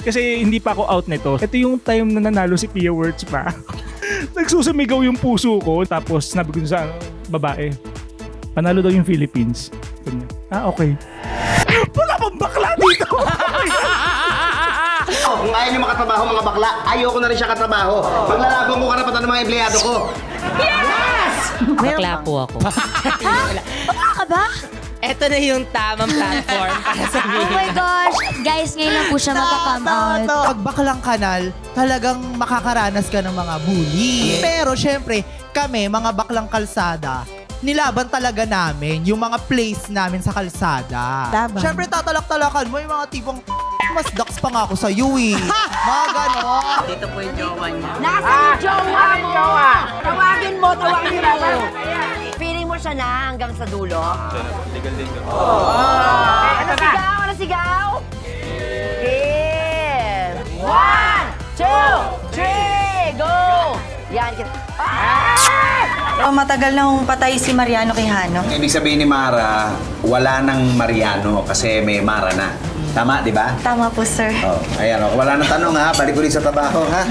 Kasi hindi pa ako out nito. Ito yung time na nanalo si Pia Words pa. Nagsusumigaw yung puso ko. Tapos sinabi ko sa babae, panalo daw yung Philippines. Okay. Wala bang bakla dito? Kung ayaw niyo makatrabaho mga bakla, ayoko na rin siya katrabaho. Paglalaban ko karapatan ng mga empleyado ko. Yes! Bakla po ako. Bakla ka ba? Ito na yung tamang platform para Oh sabihin. my gosh! Guys, ngayon lang po siya magka-come out. Pag baklang kanal, talagang makakaranas ka ng mga bully. Pero syempre, kami, mga baklang kalsada, nilaban talaga namin yung mga place namin sa kalsada. Laban. Syempre, tatalak-talakan mo yung mga tipong mas dax pa nga ako sa iyo eh. Mga ganon. Dito po yung jowa niya. Nasaan yung jowa mo? Tawagin mo. Feeling mo siya na hanggang sa dulo? Ano sigaw? Ano sigaw? Game! 1, 2, 3, go! Yan. Matagal na hong patay si Mariano kay Hano. Ibig sabihin ni Mara, wala nang Mariano kasi may Mara na. Tama, di ba? Tama po, sir. Oh, ayan, wala nang tanong ha. Balik ulit sa trabaho ha.